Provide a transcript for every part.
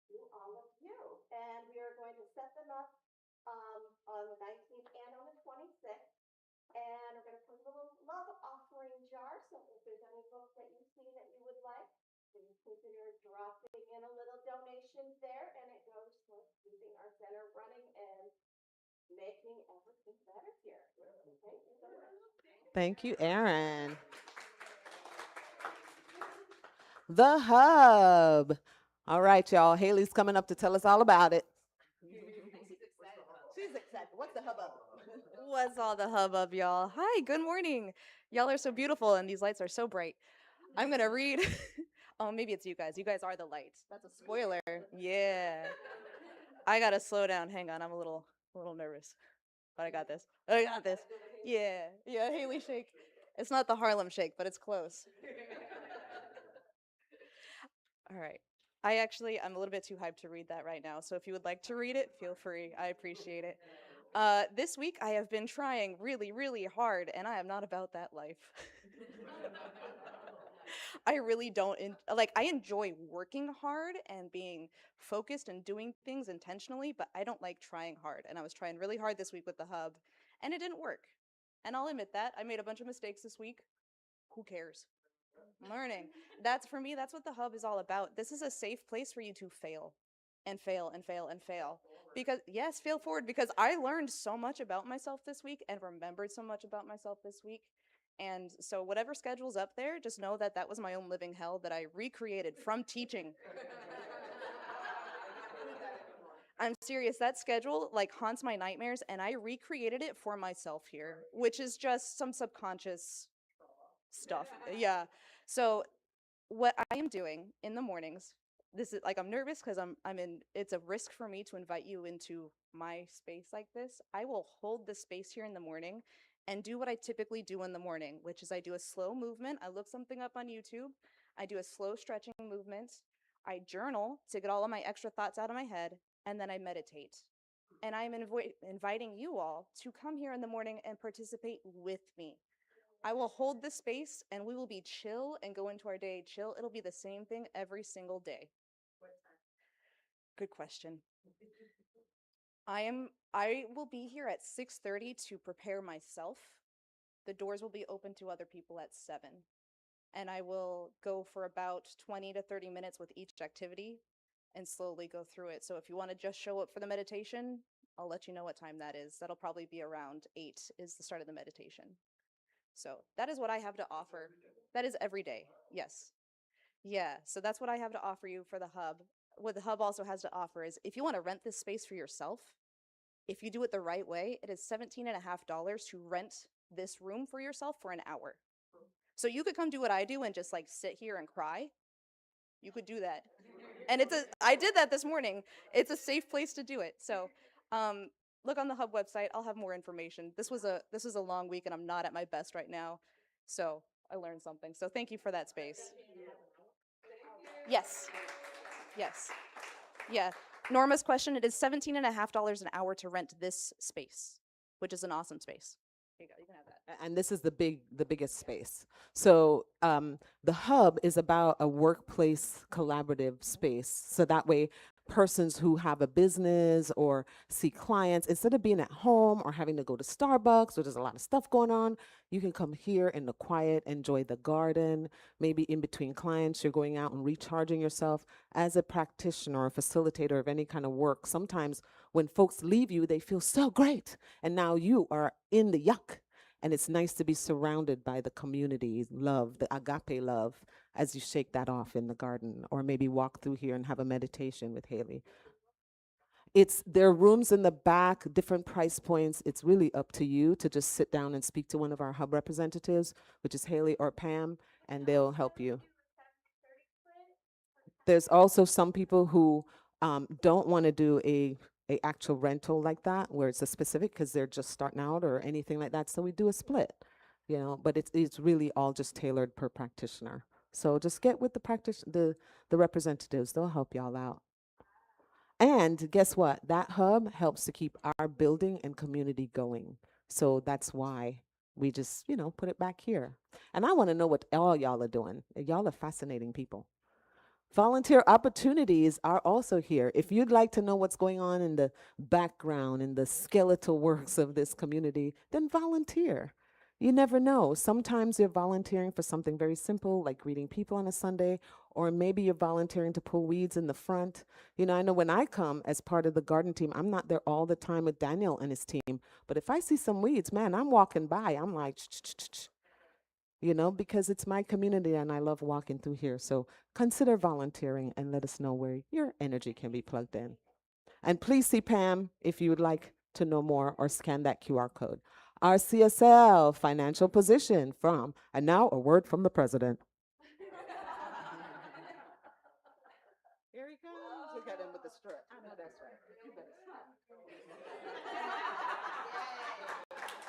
to all of you. And we are going to set them up on the 19th and on the 26th. And we're going to put a little love offering jar. So if there's any books that you see that you would like, please consider dropping in a little donation there. And it goes towards keeping our center running and making everything better here. Thank you so much. Thank you, Aaron. The Hub. All right, y'all. Haley's coming up to tell us all about it. She's excited. What's the hubbub? What's all the hubbub, y'all? Hi, good morning. Y'all are so beautiful and these lights are so bright. I'm gonna read. Oh, maybe it's you guys. You guys are the lights. That's a spoiler. Yeah. I gotta slow down. Hang on, I'm a little nervous. But I got this. I got this. Yeah. Yeah, Haley shake. It's not the Harlem shake, but it's close. All right. I'm a little bit too hyped to read that right now. So if you would like to read it, feel free. I appreciate it. This week I have been trying really, really hard, and I am not about that life. I really don't like. I enjoy working hard and being focused and doing things intentionally, but I don't like trying hard. And I was trying really hard this week with the hub, and it didn't work. And I'll admit that I made a bunch of mistakes this week. Who cares? Learning. That's for me, that's what the hub is all about. This is a safe place for you to fail and fail and fail and fail. Because, yes, fail forward, because I learned so much about myself this week and remembered so much about myself this week. And so, whatever schedule's up there, just know that that was my own living hell that I recreated from teaching. I'm serious. That schedule like haunts my nightmares, and I recreated it for myself here, which is just some subconscious stuff. Yeah. So what I am doing in the mornings, this is like I'm nervous because I'm in it's a risk for me to invite you into my space like this. I will hold the space here in the morning and do what I typically do in the morning, which is I do a slow movement. I look something up on YouTube. I do a slow stretching movement. I journal to get all of my extra thoughts out of my head, and then I meditate. And I'm inviting you all to come here in the morning and participate with me. I will hold the space and we will be chill and go into our day chill. It'll be the same thing every single day. Good question. I will be here at 6:30 to prepare myself. The doors will be open to other people at 7. And I will go for about 20 to 30 minutes with each activity and slowly go through it. So if you want to just show up for the meditation, I'll let you know what time that is. That'll probably be around 8 is the start of the meditation. So that is what I have to offer. That is every day. Yes. Yeah. So that's what I have to offer you for the hub. What the hub also has to offer is if you want to rent this space for yourself, if you do it the right way, it is $17.50 to rent this room for yourself for an hour. So you could come do what I do and just like sit here and cry. You could do that. And I did that this morning. It's a safe place to do it. So um, look on the hub website. I'll have more information. This was a long week and I'm not at my best right now. So I learned something. So thank you for that space. Yes. Yes. Yeah. Norma's question, it is $17.50 an hour to rent this space, which is an awesome space. Here you go. You can have that. And this is the biggest space. So the hub is about a workplace collaborative space. So that way, persons who have a business or see clients, instead of being at home or having to go to Starbucks or there's a lot of stuff going on, you can come here in the quiet, enjoy the garden. Maybe in between clients, you're going out and recharging yourself. As a practitioner or facilitator of any kind of work, sometimes when folks leave you, they feel so great. And now you are in the yuck. And it's nice to be surrounded by the community love, the agape love, as you shake that off in the garden, or maybe walk through here and have a meditation with Haley. There are rooms in the back, different price points. It's really up to you to just sit down and speak to one of our hub representatives, which is Haley or Pam, and they'll help you. There's also some people who don't want to do a actual rental like that, where it's a specific because they're just starting out or anything like that. So we do a split, but it's really all just tailored per practitioner. So just get with the representatives. They'll help y'all out. And guess what? That hub helps to keep our building and community going. So that's why we just, put it back here. And I want to know what all y'all are doing. Y'all are fascinating people. Volunteer opportunities are also here. If you'd like to know what's going on in the background, in the skeletal works of this community, then volunteer. You never know. Sometimes you're volunteering for something very simple, like greeting people on a Sunday, or maybe you're volunteering to pull weeds in the front. You know, I know when I come as part of the garden team, I'm not there all the time with Daniel and his team, but if I see some weeds, man, I'm walking by, I'm like, you know, because it's my community and I love walking through here. So consider volunteering and let us know where your energy can be plugged in. And please see Pam if you would like to know more or scan that QR code. Our CSL financial position from, and now a word from the president. Here he comes. We got him with the strut. I know that's right. You better stop.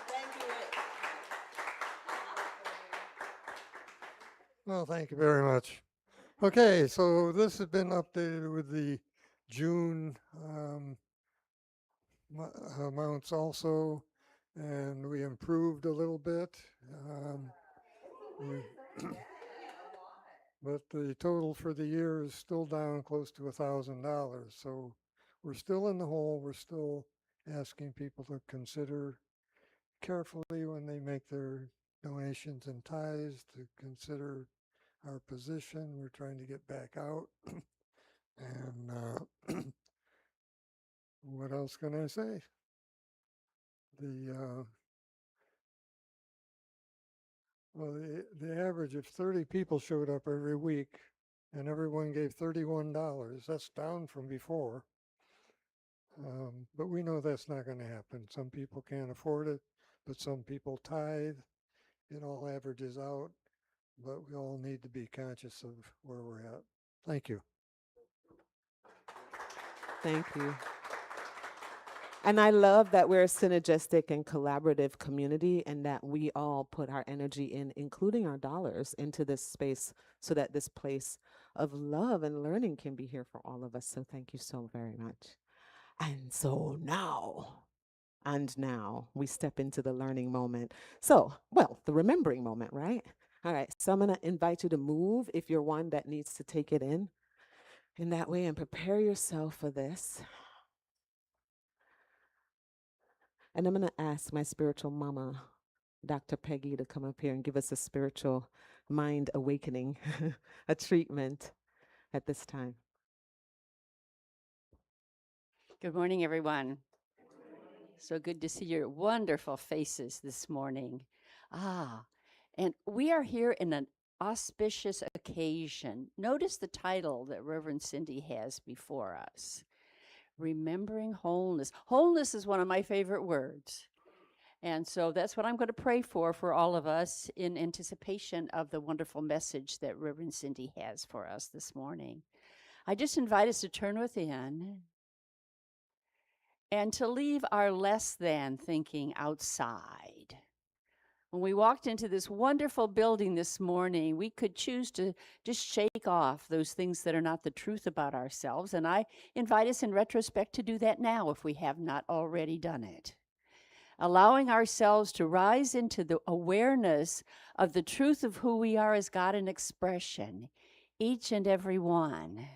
Thank you. Well, thank you very much. Okay, so this has been updated with the June amounts also, and we improved a little bit. We- but the total for the year is still down close to $1,000. So we're still in the hole. We're still asking people to consider carefully when they make their donations and tithes to consider our position. We're trying to get back out. And what else can I say? The well, the average of 30 people showed up every week, and everyone gave $31. That's down from before. But we know that's not going to happen. Some people can't afford it, but some people tithe. It all averages out, but we all need to be conscious of where we're at. Thank you. Thank you. And I love that we're a synergistic and collaborative community and that we all put our energy in, including our dollars, into this space so that this place of love and learning can be here for all of us. So thank you so very much. And so now we step into the learning moment. So, well, the remembering moment, right? All right. So I'm going to invite you to move if you're one that needs to take it in that way and prepare yourself for this. And I'm going to ask my spiritual mama, Dr. Peggy, to come up here and give us a spiritual mind awakening, a treatment at this time. Good morning, everyone. So good to see your wonderful faces this morning. And we are here in an auspicious occasion. Notice the title that Reverend Cindy has before us. Remembering wholeness. Wholeness is one of my favorite words. And so that's what I'm going to pray for all of us in anticipation of the wonderful message that Reverend Cindy has for us this morning. I just invite us to turn within and to leave our less than thinking outside. When we walked into this wonderful building this morning, we could choose to just shake off those things that are not the truth about ourselves. And I invite us in retrospect to do that now if we have not already done it. Allowing ourselves to rise into the awareness of the truth of who we are as God in expression, each and every one.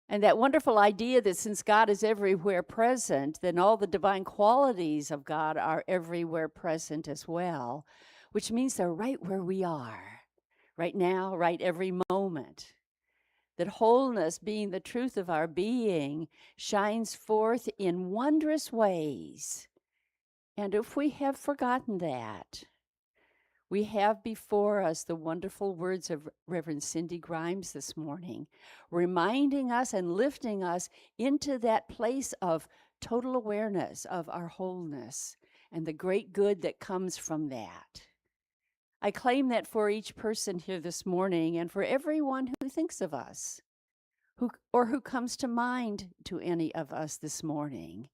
And that wonderful idea that since God is everywhere present, then all the divine qualities of God are everywhere present as well, which means they're right where we are, right now, right every moment. That wholeness, being the truth of our being, shines forth in wondrous ways. And if we have forgotten that, we have before us the wonderful words of Reverend Cindy Grimes this morning, reminding us and lifting us into that place of total awareness of our wholeness and the great good that comes from that. I claim that for each person here this morning and for everyone who thinks of us, who comes to mind to any of us this morning,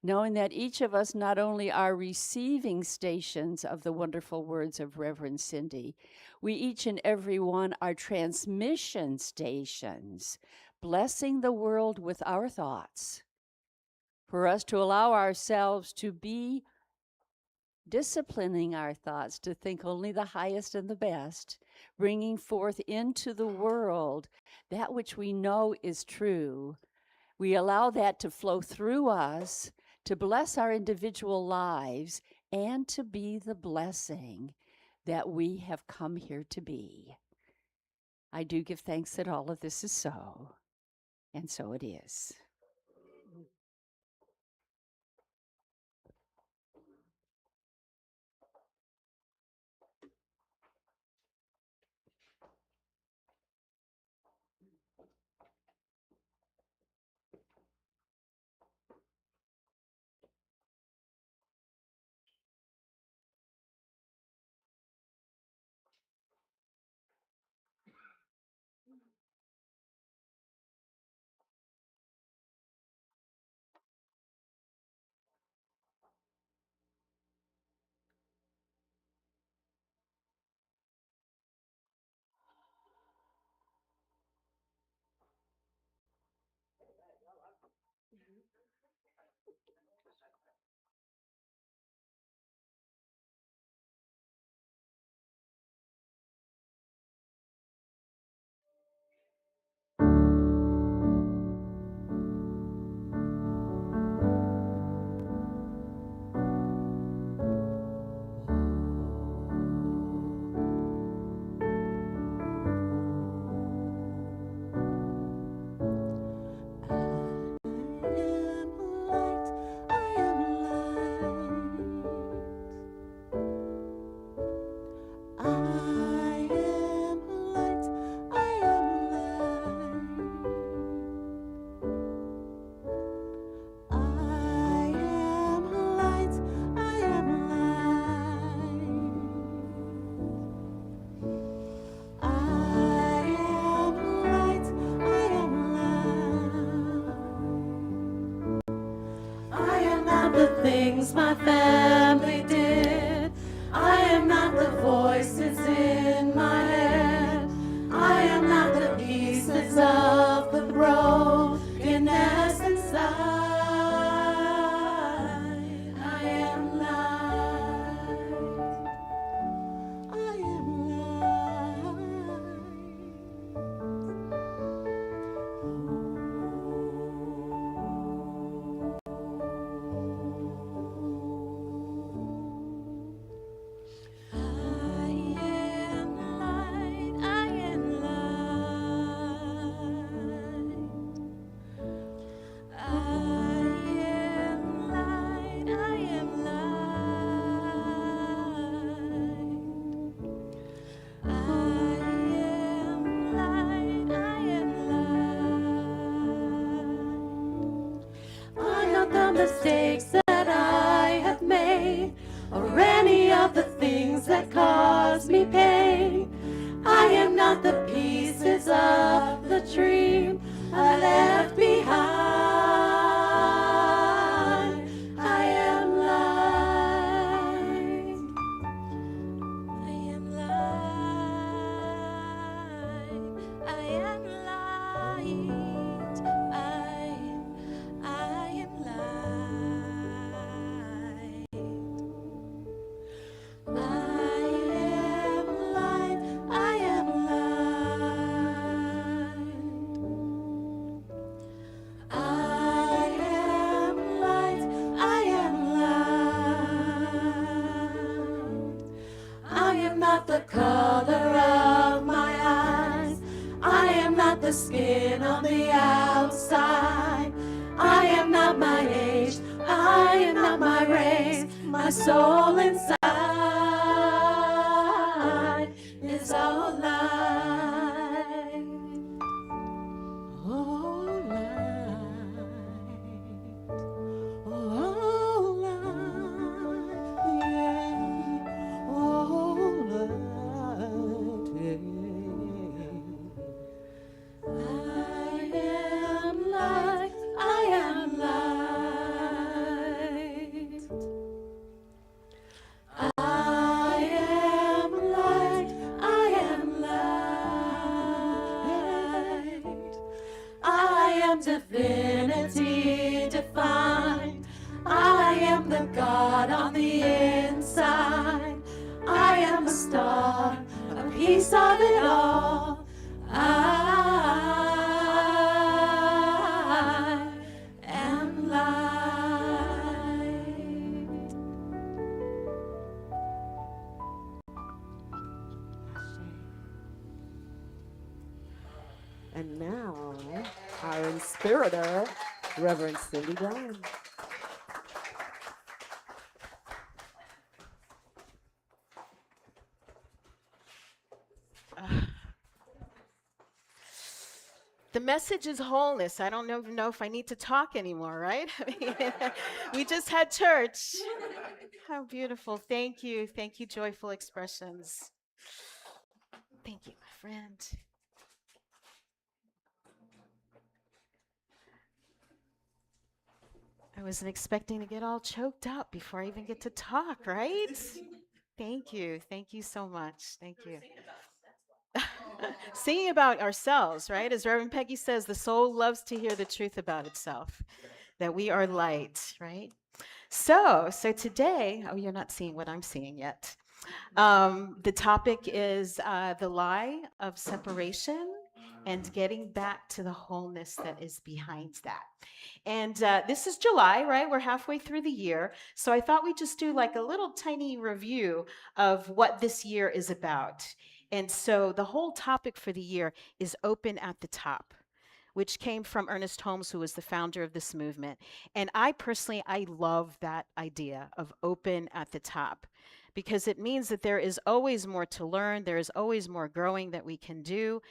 knowing that each of us not only are receiving stations of the wonderful words of Reverend Cindy, we each and every one are transmission stations, blessing the world with our thoughts, for us to allow ourselves to be disciplining our thoughts to think only the highest and the best, bringing forth into the world that which we know is true. We allow that to flow through us, to bless our individual lives, and to be the blessing that we have come here to be. I do give thanks that all of this is so, and so it is. The things my family did. I am not the voices in my head. I am not the pieces of the brokenness inside. I am light. I am light. Mistakes that I have made, or any of the things that cause me pain. I am not the pieces of the dream I left behind. I am light. I am light. I am light. I am light. I am light. I am light. I am light. I am light. I am not the color of my eyes. I am not the skin on the outside. I am not my age. I am not my race. My soul inside is all light. Oh, light. Oh, light. Yeah. Oh, light. Yeah. I am light. I am light. I am light. I am light. I am divinity defined. I am the God on the inside. I am a star, a piece of it all. I am light. And now, our inspirator, Reverend Cindy Brown. The message is wholeness. I don't even know if I need to talk anymore, right? We just had church. How beautiful. Thank you. Thank you, Joyful Expressions. Thank you, my friend. I wasn't expecting to get all choked up before I even get to talk, right? Thank you. Thank you so much. Thank you. Singing about ourselves, right? As Reverend Peggy says, the soul loves to hear the truth about itself, that we are light, right? So today, oh, you're not seeing what I'm seeing yet. The topic is the lie of separation and getting back to the wholeness that is behind that. And this is July, right? We're halfway through the year. So I thought we'd just do like a little tiny review of what this year is about. And so the whole topic for the year is open at the top, which came from Ernest Holmes, who was the founder of this movement. And I personally, I love that idea of open at the top, because it means that there is always more to learn. There is always more growing that we can do.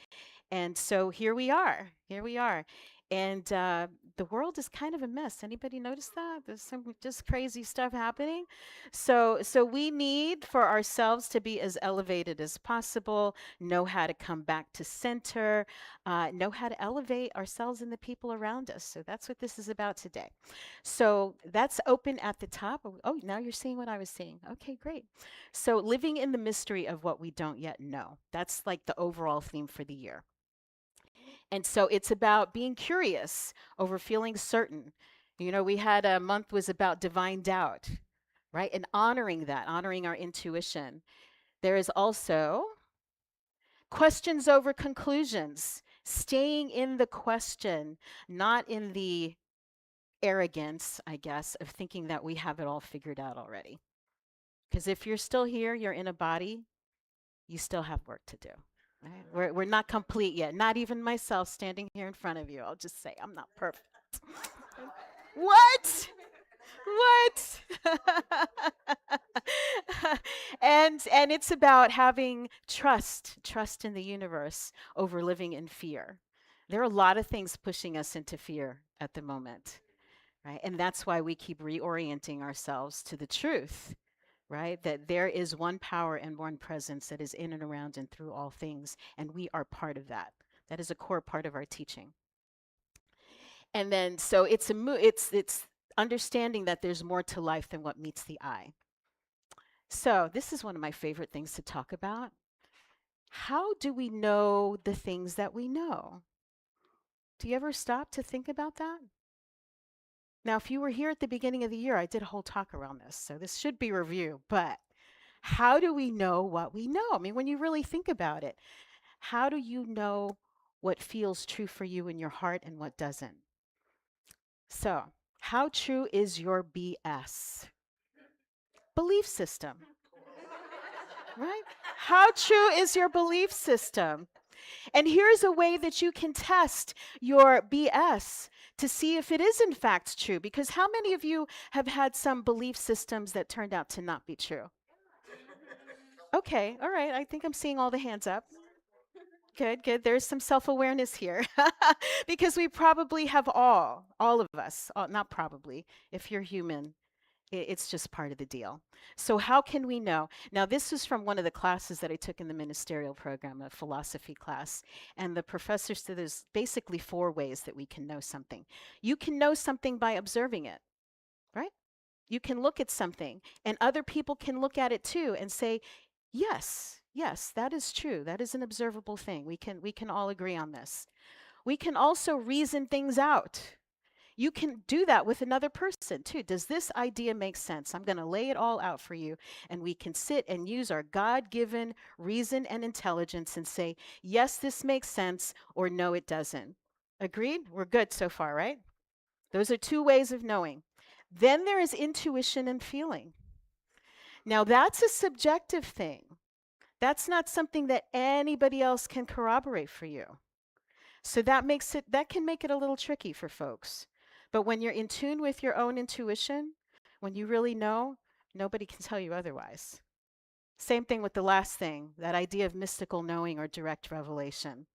And so here we are. And the world is kind of a mess. Anybody notice that? There's some just crazy stuff happening. So we need for ourselves to be as elevated as possible, know how to come back to center, know how to elevate ourselves and the people around us. So that's what this is about today. So that's open at the top. Oh, now you're seeing what I was seeing. Okay, great. So living in the mystery of what we don't yet know. That's like the overall theme for the year. And so it's about being curious over feeling certain. You know, we had a month was about divine doubt, right? And honoring that, honoring our intuition. There is also questions over conclusions, staying in the question, not in the arrogance, I guess, of thinking that we have it all figured out already. Because if you're still here, you're in a body, you still have work to do. Right? We're not complete yet. Not even myself standing here in front of you. I'll just say I'm not perfect. What? And it's about having trust in the universe over living in fear. There are a lot of things pushing us into fear at the moment, right? And that's why we keep reorienting ourselves to the truth, right? That there is one power and one presence that is in and around and through all things, and we are part of that. That is a core part of our teaching. And then, so it's understanding that there's more to life than what meets the eye. So this is one of my favorite things to talk about. How do we know the things that we know? Do you ever stop to think about that? Now, if you were here at the beginning of the year, I did a whole talk around this, so this should be review, but how do we know what we know? I mean, when you really think about it, how do you know what feels true for you in your heart and what doesn't? So, how true is your BS? Belief system, right? How true is your belief system? And here's a way that you can test your BS to see if it is in fact true. Because how many of you have had some belief systems that turned out to not be true? Okay, all right. I think I'm seeing all the hands up. Good. There's some self-awareness here. Because we probably have all of us, not probably, if you're human, it's just part of the deal. So how can we know? Now, this is from one of the classes that I took in the ministerial program, a philosophy class. And the professor said there's basically 4 ways that we can know something. You can know something by observing it, right? You can look at something and other people can look at it too and say, yes, that is true. That is an observable thing. We can all agree on this. We can also reason things out. You can do that with another person too. Does this idea make sense? I'm going to lay it all out for you. And we can sit and use our God given reason and intelligence and say, yes, this makes sense, or no, it doesn't. Agreed? We're good so far, right? Those are two ways of knowing. Then there is intuition and feeling. Now, that's a subjective thing. That's not something that anybody else can corroborate for you. So that can make it a little tricky for folks. But when you're in tune with your own intuition, when you really know, nobody can tell you otherwise. Same thing with the last thing, that idea of mystical knowing or direct revelation.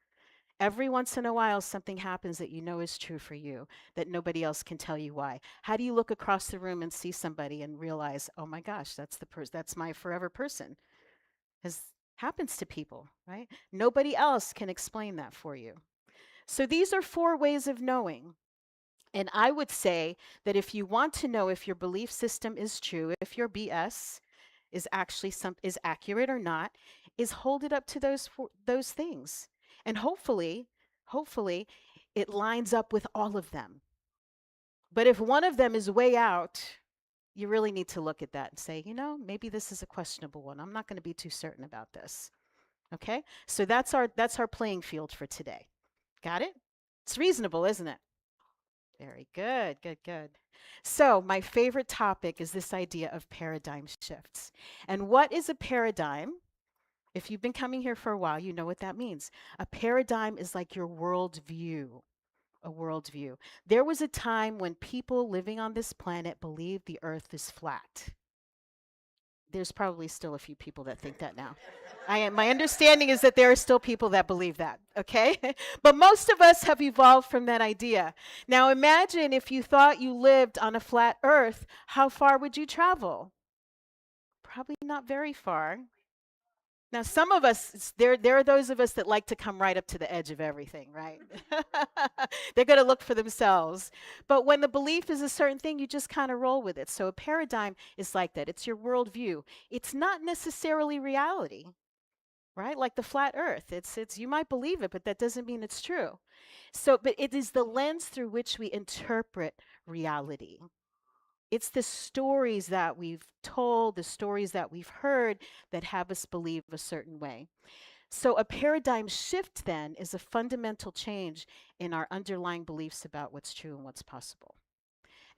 Every once in a while, something happens that you know is true for you, that nobody else can tell you why. How do you look across the room and see somebody and realize, oh my gosh, that's my forever person? This happens to people, right? Nobody else can explain that for you. So these are 4 ways of knowing. And I would say that if you want to know if your belief system is true, if your BS is actually is accurate or not, is hold it up to those things. And hopefully it lines up with all of them. But if one of them is way out, you really need to look at that and say, maybe this is a questionable one. I'm not going to be too certain about this. Okay? So that's our playing field for today. Got it? It's reasonable, isn't it? Very good, good, good. So my favorite topic is this idea of paradigm shifts. And what is a paradigm? If you've been coming here for a while, you know what that means. A paradigm is like your worldview, a worldview. There was a time when people living on this planet believed the earth is flat. There's probably still a few people that think that now. My understanding is that there are still people that believe that, okay? But most of us have evolved from that idea. Now imagine if you thought you lived on a flat earth, how far would you travel? Probably not very far. Now some of us, there are those of us that like to come right up to the edge of everything, right? They're going to look for themselves. But when the belief is a certain thing, you just kind of roll with it. So a paradigm is like that. It's your worldview. It's not necessarily reality. Right? Like the flat earth. It's you might believe it, but that doesn't mean it's true. But it is the lens through which we interpret reality. It's the stories that we've told, the stories that we've heard that have us believe a certain way. So a paradigm shift then is a fundamental change in our underlying beliefs about what's true and what's possible.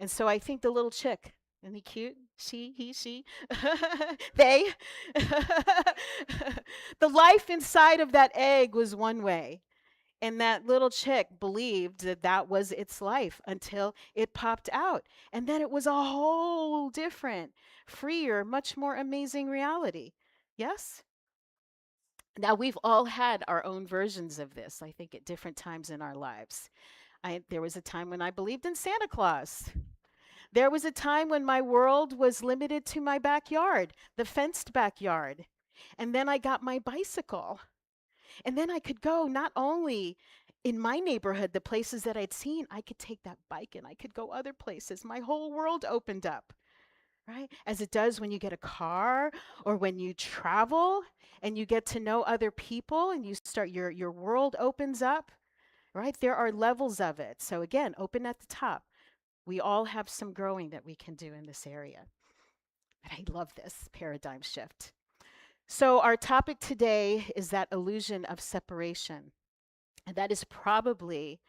And so I think the little chick, isn't he cute? She, he, she, they. The life inside of that egg was one way. And that little chick believed that that was its life until it popped out. And then it was a whole different, freer, much more amazing reality. Yes? Now, we've all had our own versions of this, I think, at different times in our lives. There was a time when I believed in Santa Claus. There was a time when my world was limited to my backyard, the fenced backyard. And then I got my bicycle. And then I could go not only in my neighborhood, the places that I'd seen, I could take that bike and I could go other places. My whole world opened up, right? As it does when you get a car or when you travel and you get to know other people and you start, your world opens up, right? There are levels of it. So again, open at the top. We all have some growing that we can do in this area. And I love this paradigm shift. So our topic today is that illusion of separation. And that is probably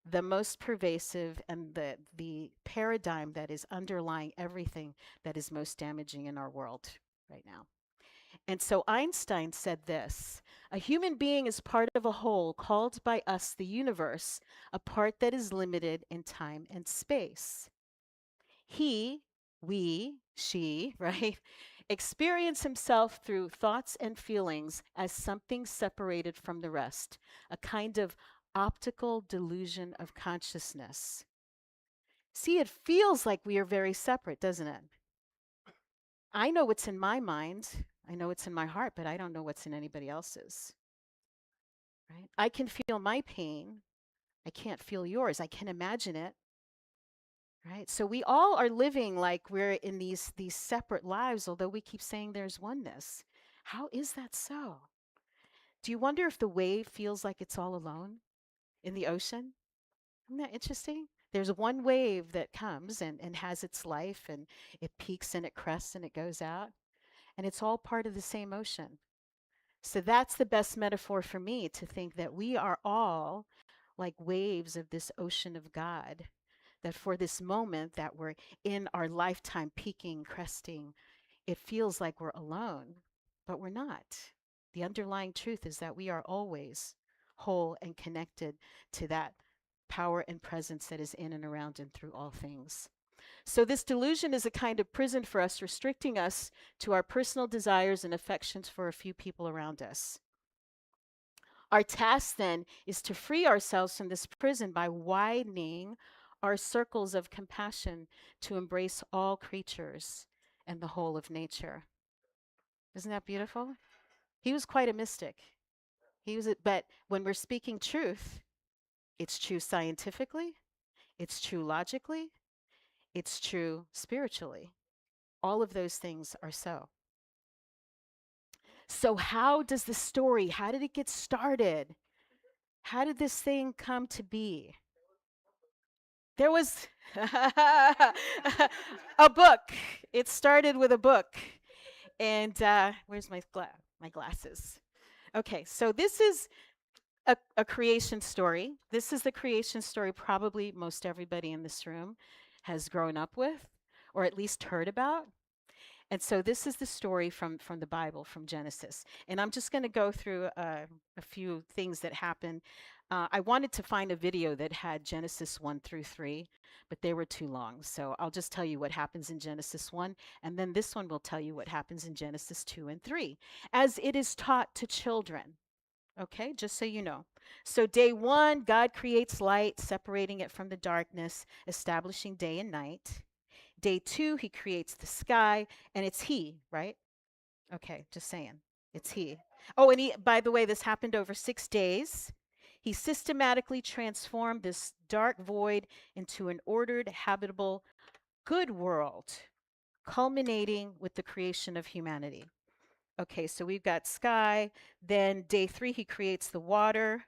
the most pervasive and the paradigm that is underlying everything that is most damaging in our world right now. And so Einstein said this: a human being is part of a whole called by us the universe, a part that is limited in time and space. He, we, she, right, experience himself through thoughts and feelings as something separated from the rest, a kind of optical delusion of consciousness. See, it feels like we are very separate, doesn't it? I know what's in my mind, I know what's in my heart, but I don't know what's in anybody else's. Right? I can feel my pain, I can't feel yours. I can imagine it. Right? So we all are living like we're in these separate lives, although we keep saying there's oneness. How is that so? Do you wonder if the wave feels like it's all alone in the ocean? Isn't that interesting? There's one wave that comes and has its life, and it peaks and it crests and it goes out, and it's all part of the same ocean. So that's the best metaphor for me, to think that we are all like waves of this ocean of God, that for this moment that we're in our lifetime peaking, cresting, it feels like we're alone, but we're not. The underlying truth is that we are always whole and connected to that power and presence that is in and around and through all things. So this delusion is a kind of prison for us, restricting us to our personal desires and affections for a few people around us. Our task then is to free ourselves from this prison by widening our circles of compassion to embrace all creatures and the whole of nature. Isn't that beautiful? He was quite a mystic. But when we're speaking truth, it's true scientifically, it's true logically, it's true spiritually. All of those things are so. So how does the story, how did it get started? How did this thing come to be? There was a book. It started with a book. And where's my glasses? Okay, so this is a creation story. This is the creation story probably most everybody in this room has grown up with, or at least heard about. And so this is the story from the Bible, from Genesis. And I'm just going to go through a few things that happened. I wanted to find a video that had Genesis 1 through 3, but they were too long. So I'll just tell you what happens in Genesis 1, and then this one will tell you what happens in Genesis 2 and 3, as it is taught to children. Okay, just so you know. So day 1, God creates light, separating it from the darkness, establishing day and night. Day 2, he creates the sky, and it's he, right? Okay, just saying. It's he. Oh, and by the way, this happened over 6 days. He systematically transformed this dark void into an ordered, habitable, good world, culminating with the creation of humanity. Okay, so we've got sky. Then day 3, he creates the water.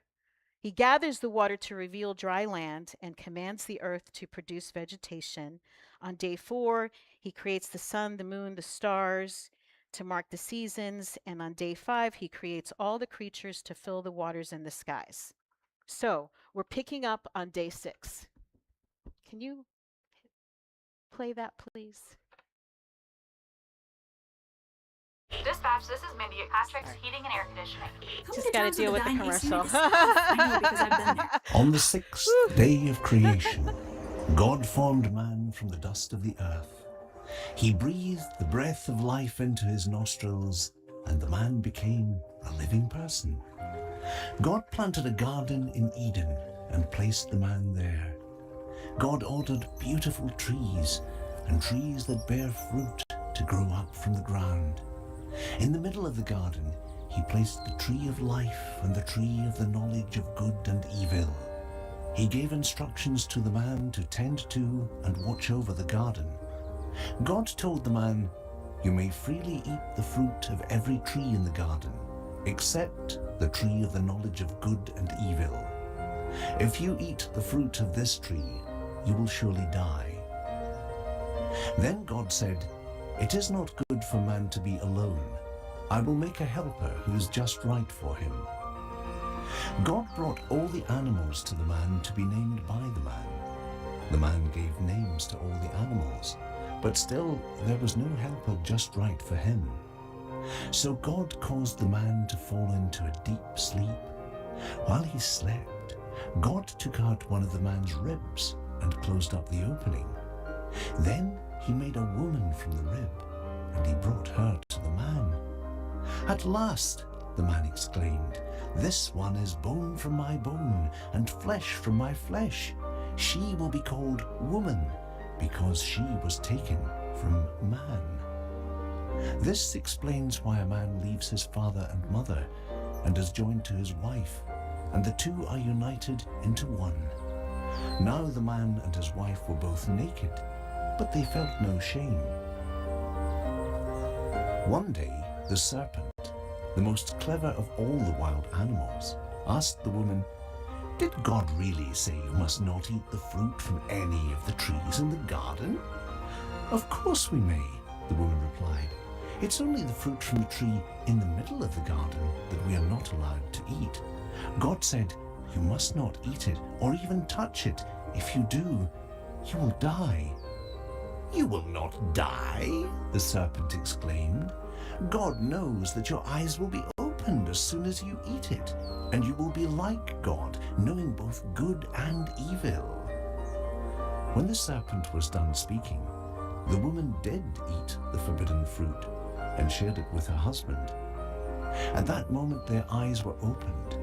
He gathers the water to reveal dry land and commands the earth to produce vegetation. On day 4, he creates the sun, the moon, the stars to mark the seasons. And on day 5, he creates all the creatures to fill the waters and the skies. So we're picking up on day 6. Can you play that, please? Dispatch, this is Mindy at Patrick's Heating and Air Conditioning. Just got to deal with the commercial. I know because I've been there. On the 6th day of creation, God formed man from the dust of the earth. He breathed the breath of life into his nostrils, and the man became a living person. God planted a garden in Eden and placed the man there. God ordered beautiful trees and trees that bear fruit to grow up from the ground. In the middle of the garden, he placed the tree of life and the tree of the knowledge of good and evil. He gave instructions to the man to tend to and watch over the garden. God told the man, "You may freely eat the fruit of every tree in the garden, except the tree of the knowledge of good and evil. If you eat the fruit of this tree, you will surely die." Then God said, "It is not good for man to be alone. I will make a helper who is just right for him." God brought all the animals to the man to be named by the man. The man gave names to all the animals, but still there was no helper just right for him. So God caused the man to fall into a deep sleep. While he slept, God took out one of the man's ribs and closed up the opening. Then he made a woman from the rib, and he brought her to the man. "At last," the man exclaimed, "this one is bone from my bone and flesh from my flesh. She will be called woman because she was taken from man." This explains why a man leaves his father and mother and is joined to his wife, and the two are united into one. Now the man and his wife were both naked, but they felt no shame. One day, the serpent, the most clever of all the wild animals, asked the woman, Did God really say you must not eat the fruit from any of the trees in the garden? Of course we may, the woman replied. It's only the fruit from the tree in the middle of the garden that we are not allowed to eat. God said, you must not eat it or even touch it. If you do, you will die. You will not die, the serpent exclaimed. God knows that your eyes will be opened as soon as you eat it, and you will be like God, knowing both good and evil. When the serpent was done speaking, the woman did eat the forbidden fruit and shared it with her husband. At that moment their eyes were opened.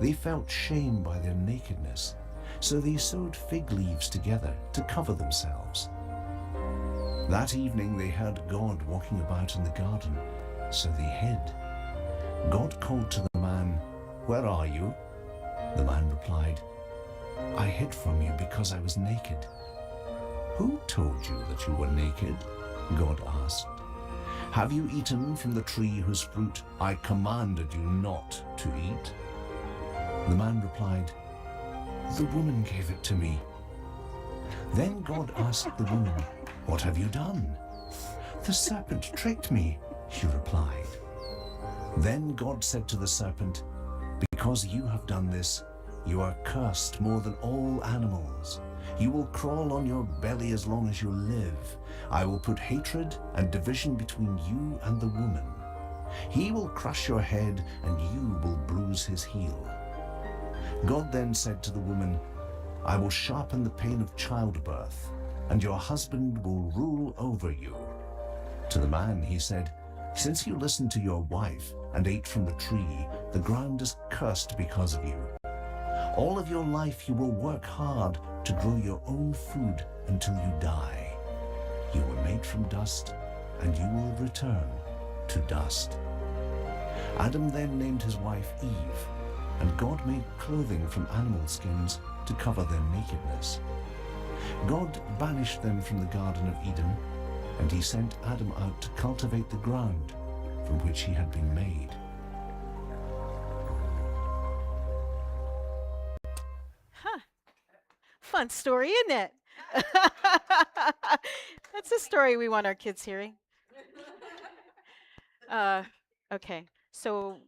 They felt shame by their nakedness, so they sewed fig leaves together to cover themselves. That evening they heard God walking about in the garden, so they hid. God called to the man, "Where are you?" The man replied, "I hid from you because I was naked." "Who told you that you were naked?" God asked. "Have you eaten from the tree whose fruit I commanded you not to eat?" The man replied, "The woman gave it to me." Then God asked the woman, "What have you done?" "The serpent tricked me," she replied. Then God said to the serpent, "Because you have done this, you are cursed more than all animals. You will crawl on your belly as long as you live. I will put hatred and division between you and the woman. He will crush your head and you will bruise his heel." God then said to the woman, "I will sharpen the pain of childbirth, and your husband will rule over you." To the man he said, "Since you listened to your wife and ate from the tree, the ground is cursed because of you. All of your life you will work hard to grow your own food until you die. You were made from dust, and you will return to dust." Adam then named his wife Eve, and God made clothing from animal skins to cover their nakedness. God banished them from the Garden of Eden, and he sent Adam out to cultivate the ground from which he had been made. Fun story, isn't it? That's a story we want our kids hearing. Okay, so,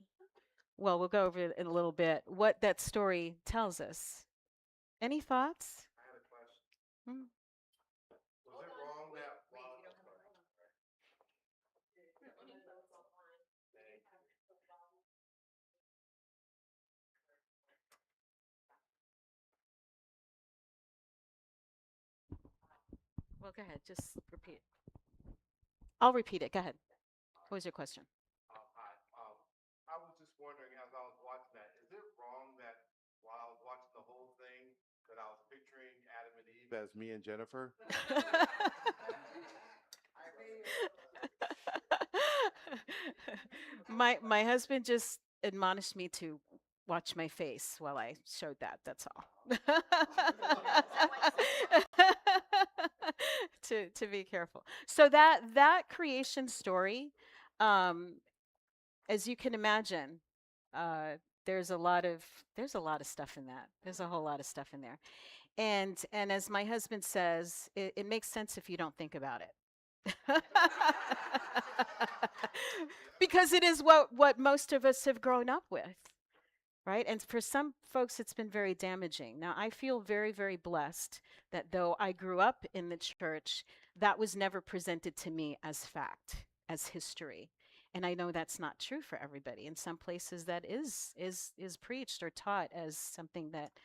well, we'll go over it in a little bit. What that story tells us. Any thoughts? I had a question. Hmm. Was it wrong that while Well, go ahead. Just repeat. I'll repeat it. Go ahead. What was your question? hi, I was just wondering as I was watching that, is it wrong that while I was watching the whole thing, that I was picturing Adam and Eve as me and Jennifer? My husband just admonished me to watch my face while I showed that. That's all. To be careful. So that creation story, um, as you can imagine, uh, there's a lot of stuff in that. There's a whole lot of stuff in there, and as my husband says, it makes sense if you don't think about it. Because it is what most of us have grown up with, right? And for some folks, it's been very damaging. Now, I feel very, very blessed that though I grew up in the church, that was never presented to me as fact, as history. And I know that's not true for everybody. In some places, that is preached or taught as something that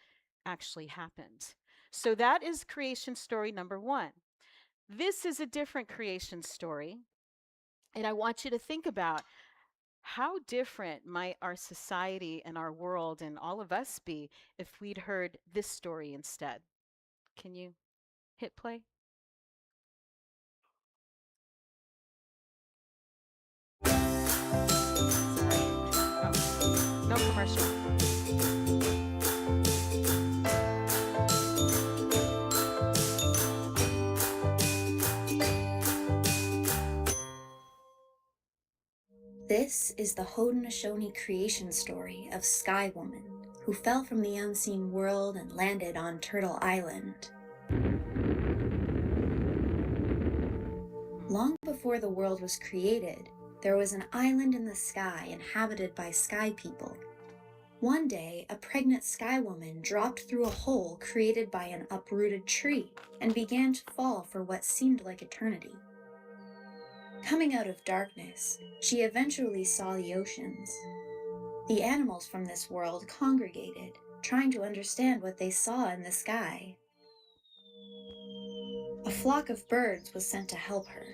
actually happened. So that is creation story number one. This is a different creation story. And I want you to think about how different might our society and our world and all of us be if we'd heard this story instead. Can you hit play? Oh, no commercial. This is the Haudenosaunee creation story of Sky Woman, who fell from the unseen world and landed on Turtle Island. Long before the world was created, there was an island in the sky inhabited by sky people. One day, a pregnant sky woman dropped through a hole created by an uprooted tree and began to fall for what seemed like eternity. Coming out of darkness, she eventually saw the oceans. The animals from this world congregated, trying to understand what they saw in the sky. A flock of birds was sent to help her.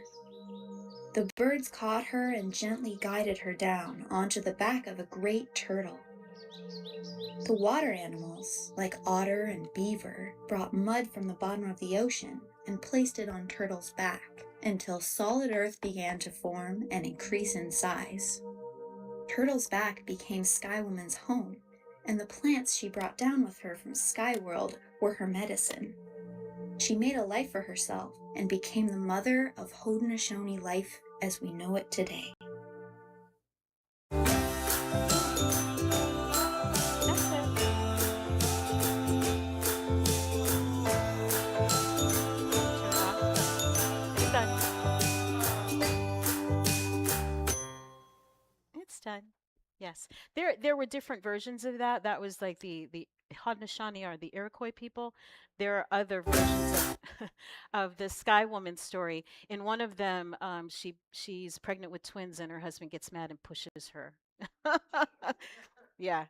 The birds caught her and gently guided her down onto the back of a great turtle. The water animals, like otter and beaver, brought mud from the bottom of the ocean and placed it on Turtle's back until solid earth began to form and increase in size. Turtle's back became Sky Woman's home, and the plants she brought down with her from Sky World were her medicine. She made a life for herself and became the mother of Haudenosaunee life as we know it today. It's done. Yes. There were different versions of that. That was like the Haudenosaunee are the Iroquois people. There are other versions of, of the Sky Woman story. In one of them, she's pregnant with twins and her husband gets mad and pushes her. Yeah.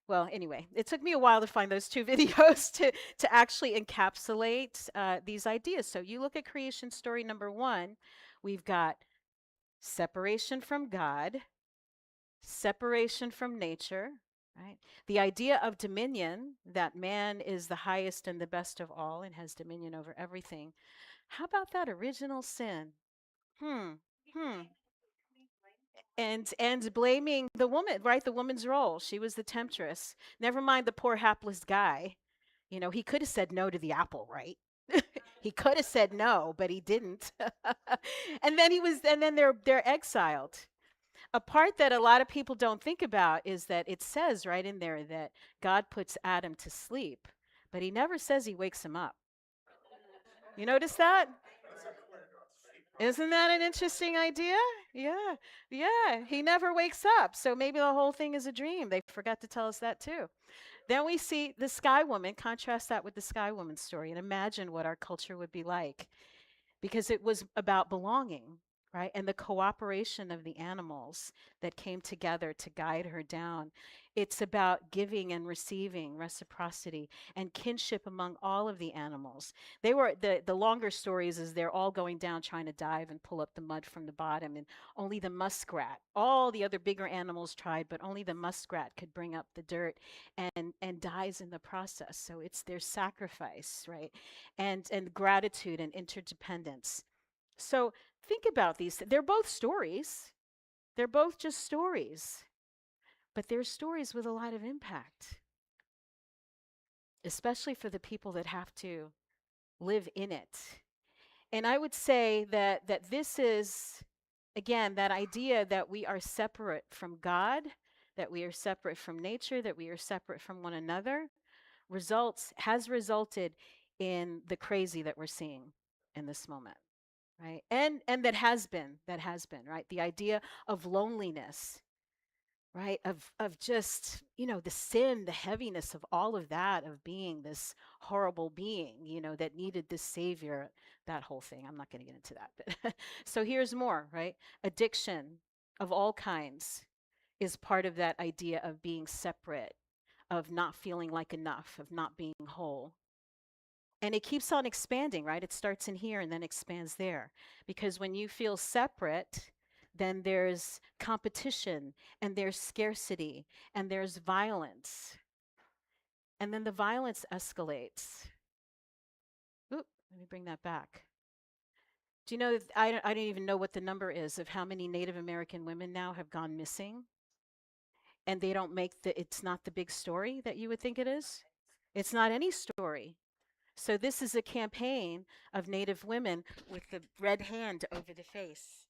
Well, anyway, it took me a while to find those two videos to actually encapsulate these ideas. So you look at creation story number 1, we've got separation from God, separation from nature, right? The idea of dominion, that man is the highest and the best of all and has dominion over everything. How about that original sin? Hmm. Hmm. And blaming the woman, right? The woman's role. She was the temptress. Never mind the poor hapless guy. You know, he could have said no to the apple, right? He could have said no, but he didn't. And then they're exiled. A part that a lot of people don't think about is that it says right in there that God puts Adam to sleep, but he never says he wakes him up. You notice that? Isn't that an interesting idea? Yeah. Yeah. He never wakes up. So maybe the whole thing is a dream. They forgot to tell us that too. Then we see the Sky Woman, contrast that with the Sky Woman story, and imagine what our culture would be like, because it was about belonging, right? And the cooperation of the animals that came together to guide her down. It's about giving and receiving, reciprocity, and kinship among all of the animals. They were the longer stories is they're all going down trying to dive and pull up the mud from the bottom, and only the muskrat, all the other bigger animals tried, but only the muskrat could bring up the dirt and dies in the process. So it's their sacrifice, right? And gratitude and interdependence. So think about these. They're both stories. They're both just stories, but they're stories with a lot of impact, especially for the people that have to live in it. And I would say that this is, again, that idea that we are separate from God, that we are separate from nature, that we are separate from one another, has resulted in the crazy that we're seeing in this moment, right? And that has been, right? The idea of loneliness, right? Of just, the sin, the heaviness of all of that, of being this horrible being, that needed this savior, that whole thing. I'm not going to get into that, but so here's more, right? Addiction of all kinds is part of that idea of being separate, of not feeling like enough, of not being whole. And it keeps on expanding, right? It starts in here and then expands there. Because when you feel separate, then there's competition and there's scarcity and there's violence. And then the violence escalates. Oop, let me bring that back. Do you know that I don't even know what the number is of how many Native American women now have gone missing? And they don't make it's not the big story that you would think it is. It's not any story. So this is a campaign of Native women with the red hand over the face,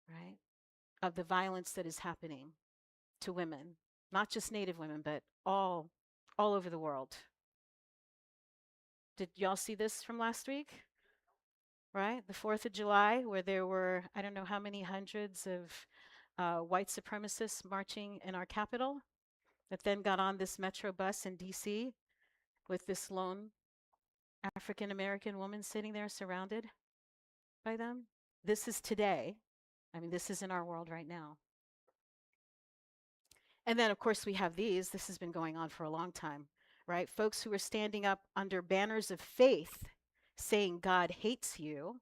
right? Of the violence that is happening to women. not just Native women, but all over the world. Did y'all see this from last week? Right? The 4th of July, where there were, I don't know how many hundreds of white supremacists marching in our capital that then got on this metro bus in DC with this lone African American woman sitting there surrounded by them. This is today. I mean, this is in our world right now. And then, of course, we have these. This has been going on for a long time, right? Folks who are standing up under banners of faith saying God hates you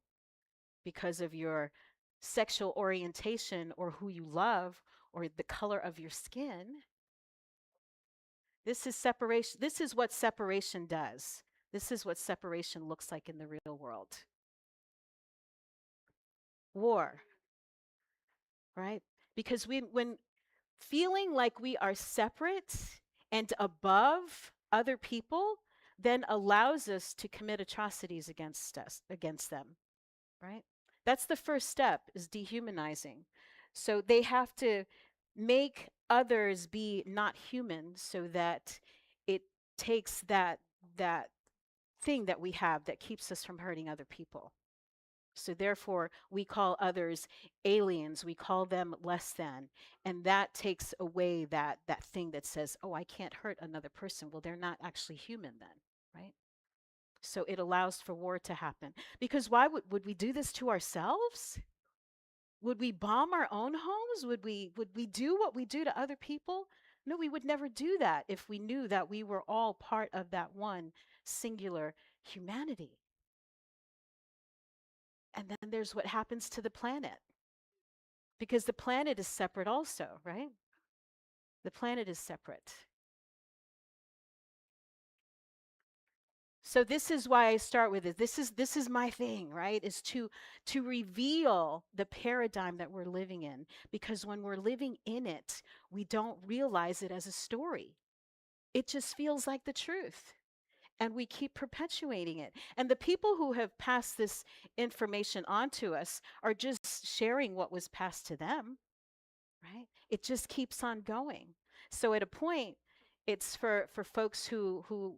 because of your sexual orientation or who you love or the color of your skin. This is separation. This is what separation does. This is what separation looks like in the real world. War, right? Because when feeling like we are separate and above other people then allows us to commit atrocities against them, right? That's the first step, is dehumanizing. So they have to make others be not human so that it takes that thing that we have that keeps us from hurting other people. So therefore, we call others aliens, we call them less than, and that takes away that thing that says, oh, I can't hurt another person. Well, they're not actually human then, right? So it allows for war to happen. Because why would we do this to ourselves? Would we bomb our own homes? Would we do what we do to other people? No, we would never do that if we knew that we were all part of that one singular humanity. And then there's what happens to the planet. Because the planet is separate also, right? The planet is separate. So this is why I start with it. This is my thing, right? Is to reveal the paradigm that we're living in. Because when we're living in it, we don't realize it as a story. It just feels like the truth. And we keep perpetuating it. And the people who have passed this information on to us are just sharing what was passed to them, right? It just keeps on going. So at a point, it's for folks who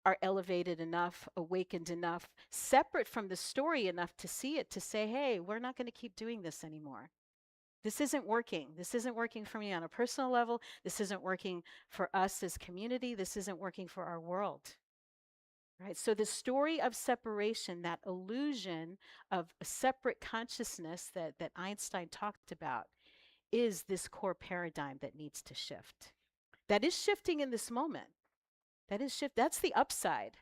are elevated enough, awakened enough, separate from the story enough to see it, to say, hey, we're not going to keep doing this anymore. This isn't working. This isn't working for me on a personal level. This isn't working for us as community. This isn't working for our world. Right? So the story of separation, that illusion of a separate consciousness that Einstein talked about, is this core paradigm that needs to shift. That is shifting in this moment. That's the upside.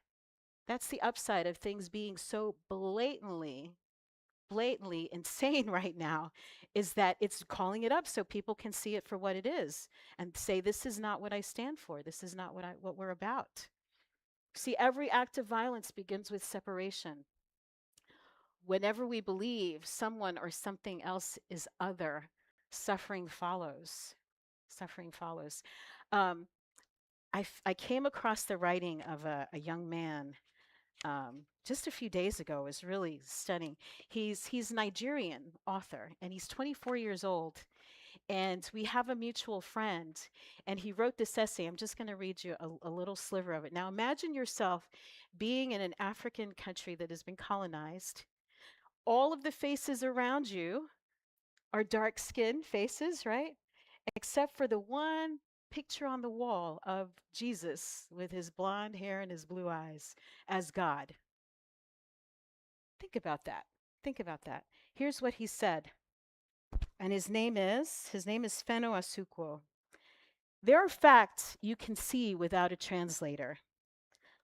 That's the upside of things being so blatantly insane right now, is that it's calling it up so people can see it for what it is and say, this is not what I stand for. This is not what we're about. See, every act of violence begins with separation. Whenever we believe someone or something else is other, suffering follows. Suffering follows. I came across the writing of a young man just a few days ago. It was really stunning. He's a Nigerian author, and he's 24 years old. And we have a mutual friend, and he wrote this essay. I'm just going to read you a little sliver of it. Now, imagine yourself being in an African country that has been colonized. All of the faces around you are dark-skinned faces, right? Except for the one picture on the wall of Jesus with his blonde hair and his blue eyes as God. Think about that. Think about that. Here's what he said. And his name is Feno Asukwo. There are facts you can see without a translator.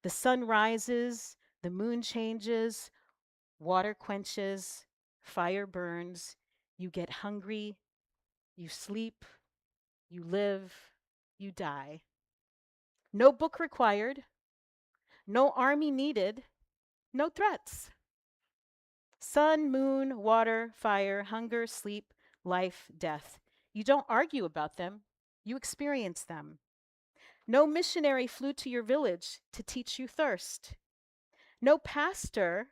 The sun rises, the moon changes, water quenches, fire burns, you get hungry, you sleep, you live, you die. No book required, no army needed, no threats. Sun, moon, water, fire, hunger, sleep, life, death. You don't argue about them, you experience them. No missionary flew to your village to teach you thirst. No pastor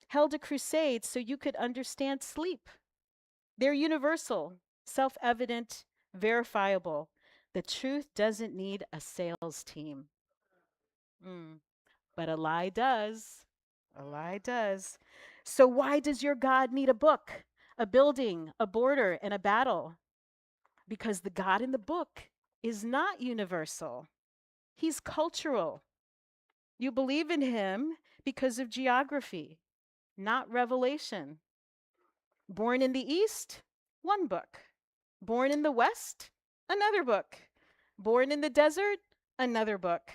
held a crusade so you could understand sleep. They're universal, self-evident, verifiable. The truth doesn't need a sales team. But a lie does. A lie does. So why does your God need a book, a building, a border, and a battle? Because the God in the book is not universal. He's cultural. You believe in him because of geography, not revelation. Born in the East, one book. Born in the West, another book. Born in the desert, another book.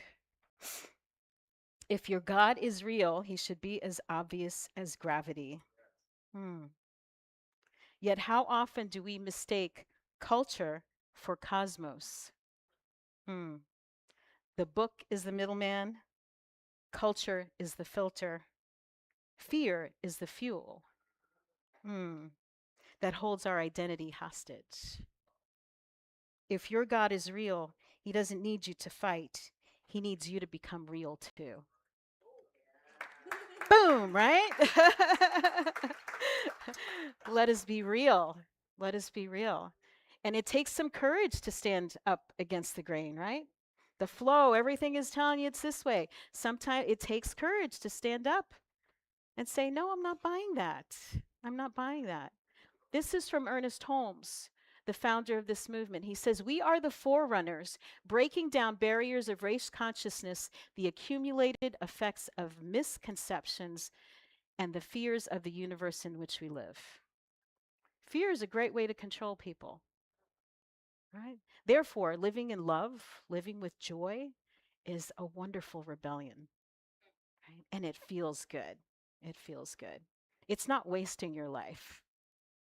If your God is real, he should be as obvious as gravity. Yet, how often do we mistake culture for cosmos? The book is the middleman, culture is the filter, fear is the fuel that holds our identity hostage. If your God is real, he doesn't need you to fight, he needs you to become real too. Boom, right? Let us be real. Let us be real. And it takes some courage to stand up against the grain, right? The flow, everything is telling you it's this way. Sometimes it takes courage to stand up and say, no, I'm not buying that. I'm not buying that. This is from Ernest Holmes, the founder of this movement. He says, we are the forerunners, breaking down barriers of race consciousness, the accumulated effects of misconceptions, and the fears of the universe in which we live. Fear is a great way to control people, right? Therefore, living in love, living with joy is a wonderful rebellion, right? And it feels good. It feels good. It's not wasting your life,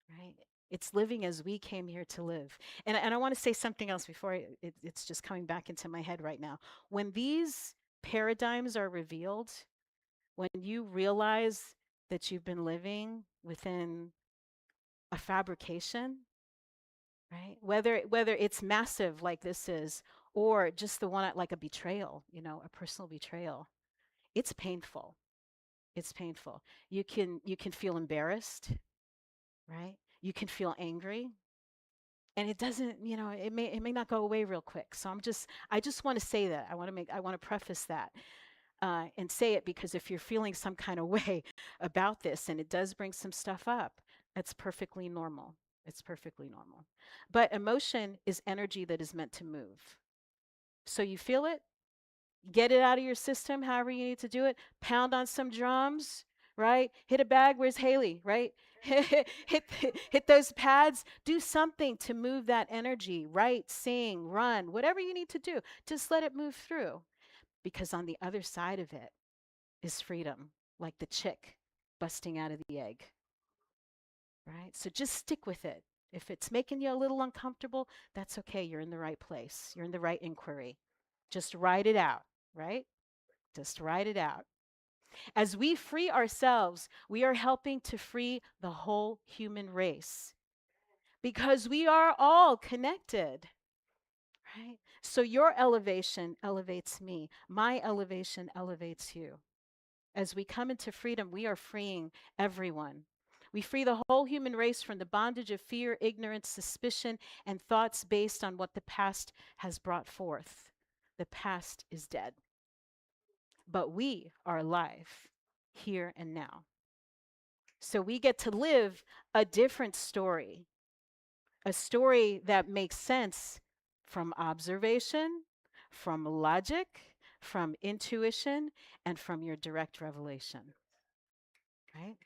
right? It's living as we came here to live. And I want to say something else before it's just coming back into my head right now. When these paradigms are revealed, when you realize that you've been living within a fabrication, right? Whether it's massive like this is, or just the one like a betrayal, a personal betrayal, it's painful. It's painful. You can feel embarrassed, right? You can feel angry. And it doesn't, it may not go away real quick. So I just want to say that. I want to preface that. And say it because if you're feeling some kind of way about this and it does bring some stuff up, that's perfectly normal. It's perfectly normal. But emotion is energy that is meant to move. So you feel it, get it out of your system, however you need to do it, pound on some drums, right? Hit a bag, where's Haley, right? hit those pads, do something to move that energy, write, sing, run, whatever you need to do, just let it move through. Because on the other side of it is freedom, like the chick busting out of the egg, right? So just stick with it. If it's making you a little uncomfortable, that's okay. You're in the right place. You're in the right inquiry. Just write it out, right? Just write it out. As we free ourselves, we are helping to free the whole human race because we are all connected. Right? So your elevation elevates me. My elevation elevates you. As we come into freedom, we are freeing everyone. We free the whole human race from the bondage of fear, ignorance, suspicion, and thoughts based on what the past has brought forth. The past is dead. But we are alive, here and now. So we get to live a different story, a story that makes sense from observation, from logic, from intuition, and from your direct revelation. Right?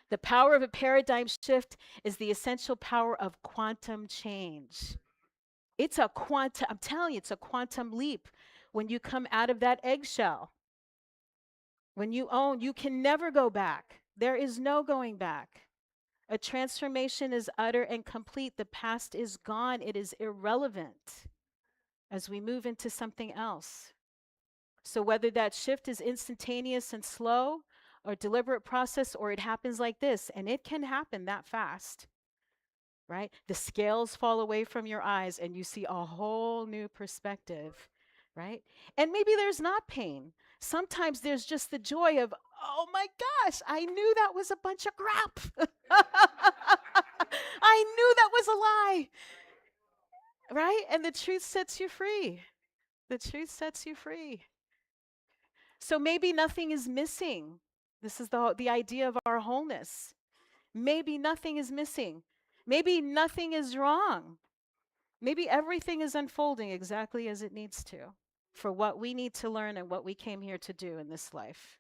The power of a paradigm shift is the essential power of quantum change. It's a quantum, I'm telling you, it's a quantum leap. When you come out of that eggshell, when you own, you can never go back. There is no going back. A transformation is utter and complete. The past is gone. It is irrelevant as we move into something else. So whether that shift is instantaneous and slow or deliberate process, or it happens like this, and it can happen that fast, right? The scales fall away from your eyes and you see a whole new perspective, right? And maybe there's not pain. Sometimes there's just the joy of, oh my gosh, I knew that was a bunch of crap. I knew that was a lie. right? And the truth sets you free. The truth sets you free. So maybe nothing is missing. This is the idea of our wholeness. Maybe nothing is missing. Maybe nothing is wrong. Maybe everything is unfolding exactly as it needs to for what we need to learn and what we came here to do in this life,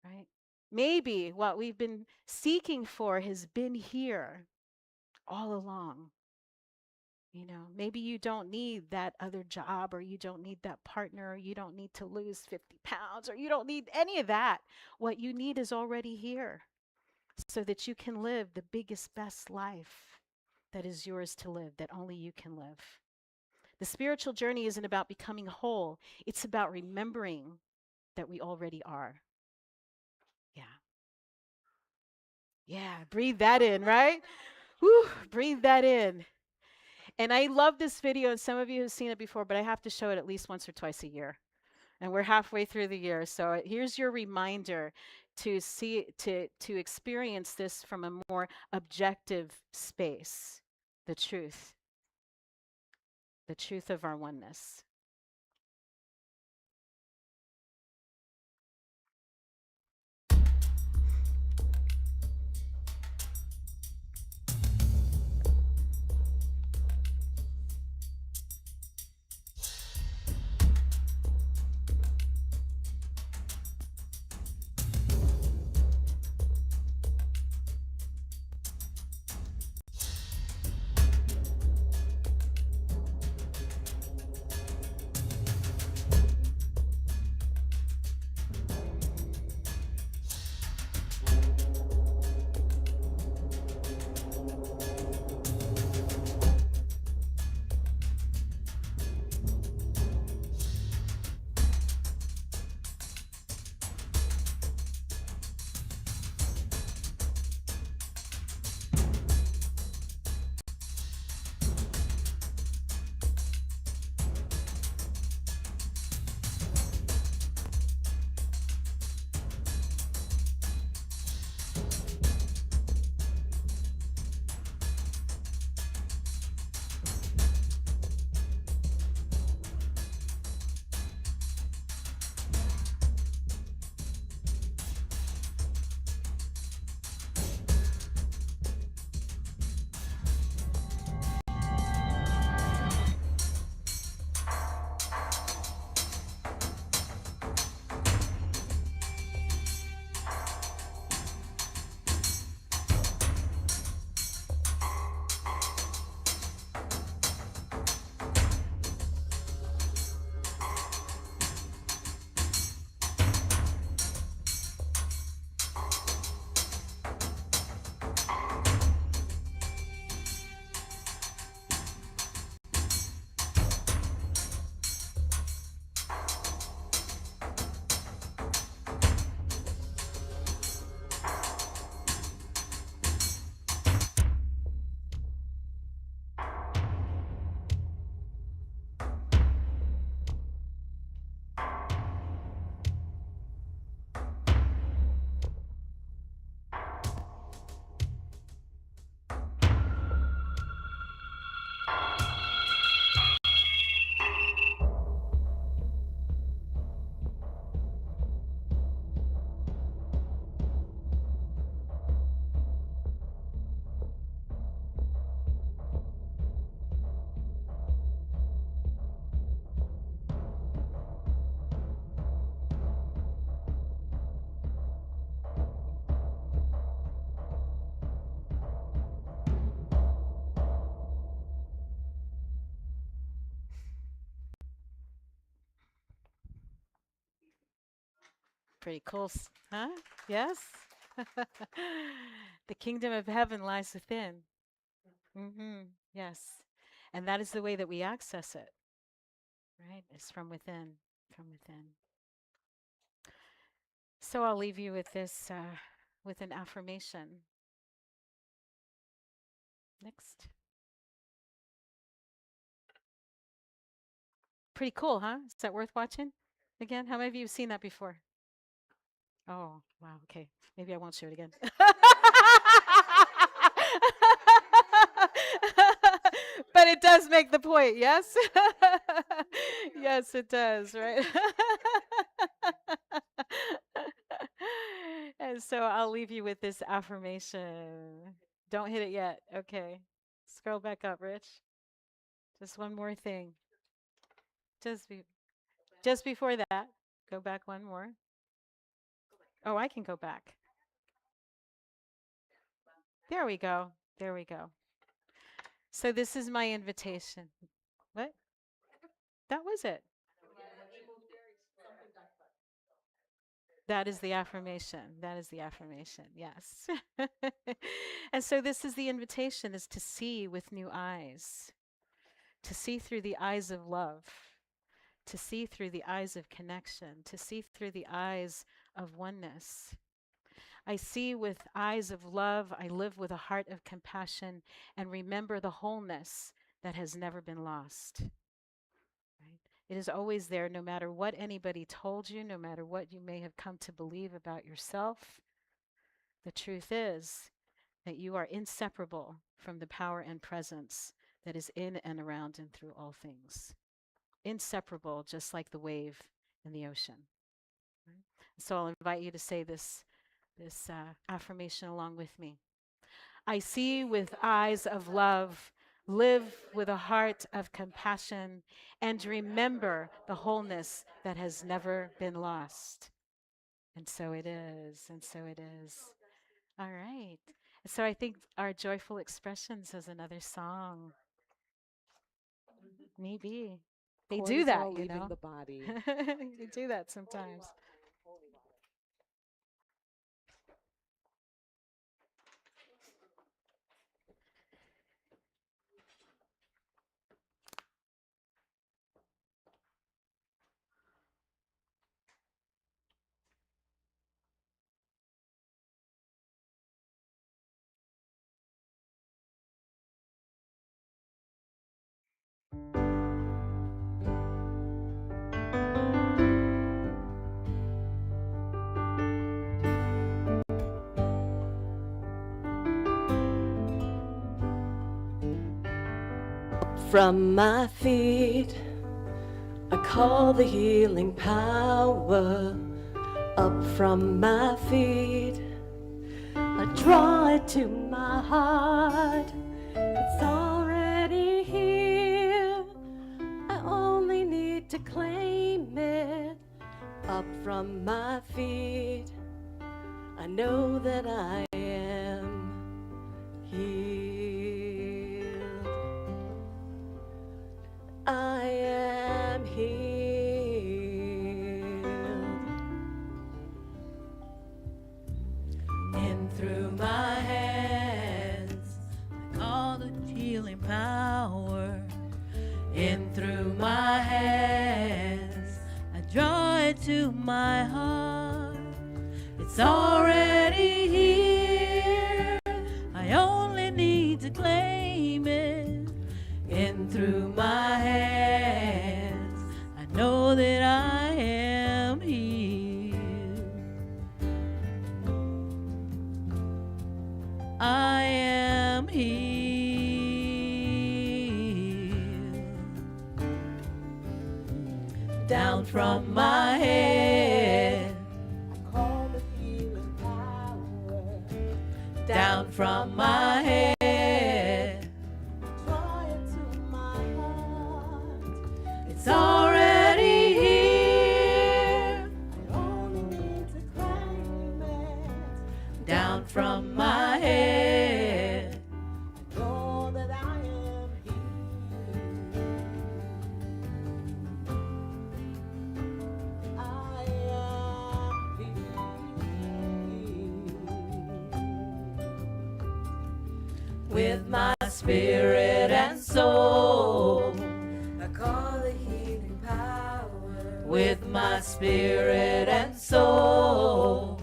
right? Maybe what we've been seeking for has been here all along. You know, maybe you don't need that other job, or you don't need that partner, or you don't need to lose 50 pounds, or you don't need any of that. What you need is already here so that you can live the biggest, best life that is yours to live, that only you can live. The spiritual journey isn't about becoming whole, it's about remembering that we already are. Yeah. Yeah, breathe that in, right? Whew, breathe that in. And I love this video, and some of you have seen it before, but I have to show it at least once or twice a year. And we're halfway through the year. So here's your reminder to experience this from a more objective space. The truth of our oneness. Pretty cool, huh? Yes? The kingdom of heaven lies within. Yes. And that is the way that we access it, right? It's from within, from within. So I'll leave you with this, with an affirmation. Next. Pretty cool, huh? Is that worth watching? Again, how many of you have seen that before? Oh, wow. Okay. Maybe I won't show it again. But But it does make the point, yes? Yes, it does, right? And so I'll leave you with this affirmation. Don't hit it yet. Okay. Scroll back up, Rich. Just one more thing. Just be just before that, go back one more. Oh, I can go back. There we go. There we go. So this is my invitation. What? That was it. That is the affirmation. That is the affirmation. Yes. And so this is the invitation, is to see with new eyes, to see through the eyes of love, to see through the eyes of connection, to see through the eyes of oneness. I see with eyes of love. I live with a heart of compassion and remember the wholeness that has never been lost. Right? It is always there, no matter what anybody told you, no matter what you may have come to believe about yourself. The truth is that you are inseparable from the power and presence that is in and around and through all things. Inseparable, just like the wave in the ocean. Right? So I'll invite you to say this affirmation along with me. I see with eyes of love, live with a heart of compassion, and remember the wholeness that has never been lost. And so it is, and so it is. All right. So I think our Joyful Expressions is another song. Maybe. They do that, Cortisol you leaving know. the body. They do that sometimes. From my feet, I call the healing power. Up from my feet, I draw it to my heart. It's already here. I only need to claim it. Up from my feet, I know that I am healed. I am healed. In through my hands, I call the healing power. In through my hands, I draw it to my heart. It's already here. I only need to claim it. In through my hands, I know that I am healed. I am healed. Down from my head, I call the healing power. Down from my head, it's already here. I only need to claim it. Down from my head, I know that I am healed. I am healed. With my spirit and soul, I call the healing power. With my spirit and soul,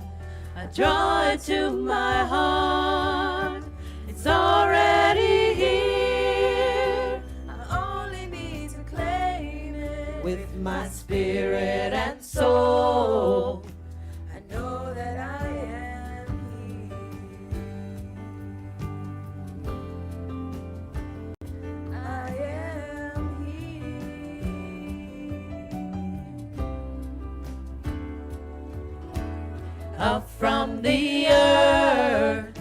I draw it to my heart. It's already here. I only need to claim it. With my spirit and soul, I know that I am healed. I up from the earth.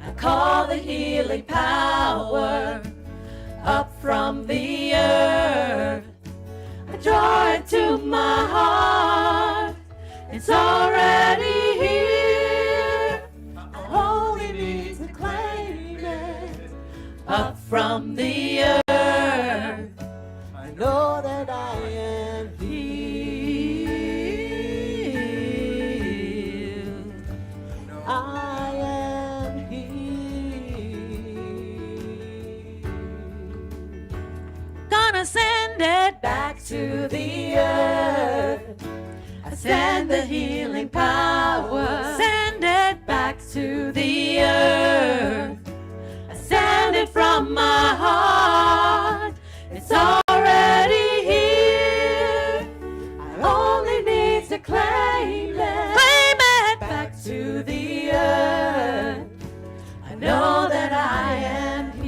I call the healing power up from the earth. I draw it to my heart. It's already here. I only need to claim it up from the earth. I know that I am healed. I am healed. Gonna send it back to the earth. I send the healing power. Send it back to the earth. I send it from my heart. It's already here. I only need to claim it. Claim it back to the earth. I know that I am healed.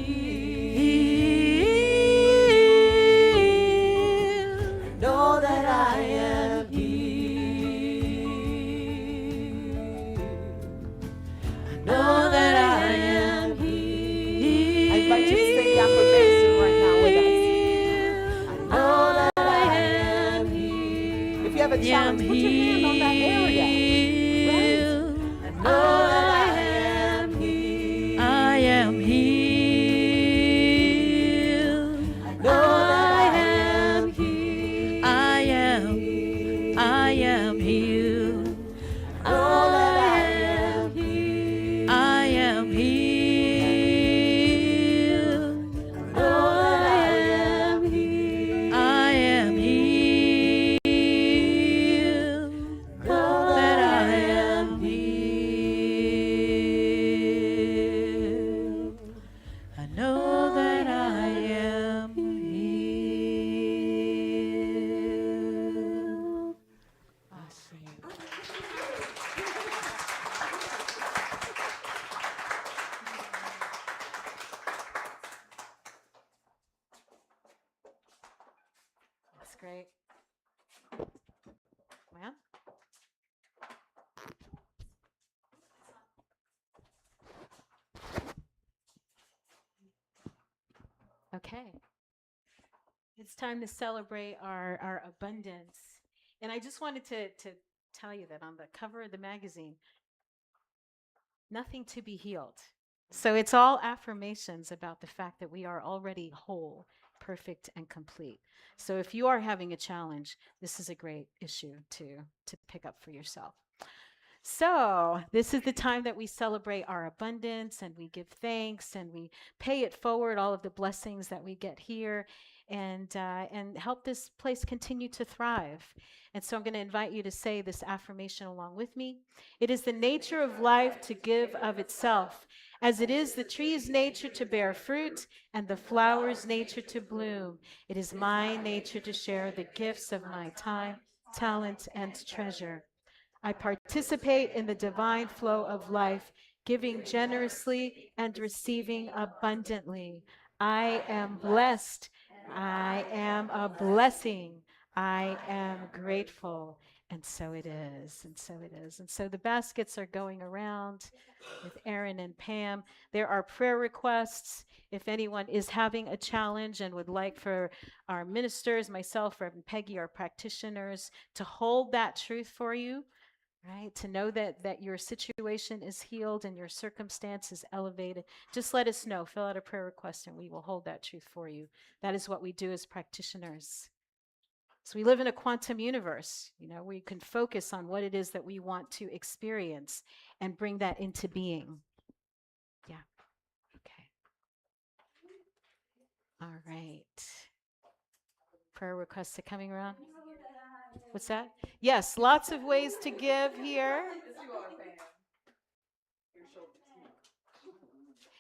I know that I am healed. I know that I am healed. I invite you to say the affirmation right now with us. I know that I am healed. If you have a challenge, put your hand on that area. I know that I am healed. I am healed. I know that I am healed. I am healed. I know that I am healed. I am healed. I know that I am healed. I am healed. Know that I am healed. I know that I am healed. That's great. Well, okay. It's time to celebrate our abundance. And I just wanted to tell you that on the cover of the magazine, nothing to be healed. So it's all affirmations about the fact that we are already whole, perfect, and complete. So if you are having a challenge, this is a great issue to pick up for yourself. So this is the time that we celebrate our abundance and we give thanks and we pay it forward, all of the blessings that we get here, and help this place continue to thrive. And so I'm going to invite you to say this affirmation along with me. It is the nature of life to give of itself, as it is the tree's nature to bear fruit and the flower's nature to bloom. It is my nature to share the gifts of my time, talent, and treasure. I participate in the divine flow of life, giving generously and receiving abundantly. I am blessed. I am a blessing. I am grateful. And so it is. And so it is. And so the baskets are going around with Aaron and Pam. There are prayer requests. If anyone is having a challenge and would like for our ministers, myself, Reverend Peggy, our practitioners, to hold that truth for you, right? To know that your situation is healed and your circumstance is elevated, just let us know. Fill out a prayer request and we will hold that truth for you. That is what we do as practitioners. So we live in a quantum universe. We can focus on what it is that we want to experience and bring that into being. Yeah. Okay. All right. Prayer requests are coming around. What's that? Yes, lots of ways to give here.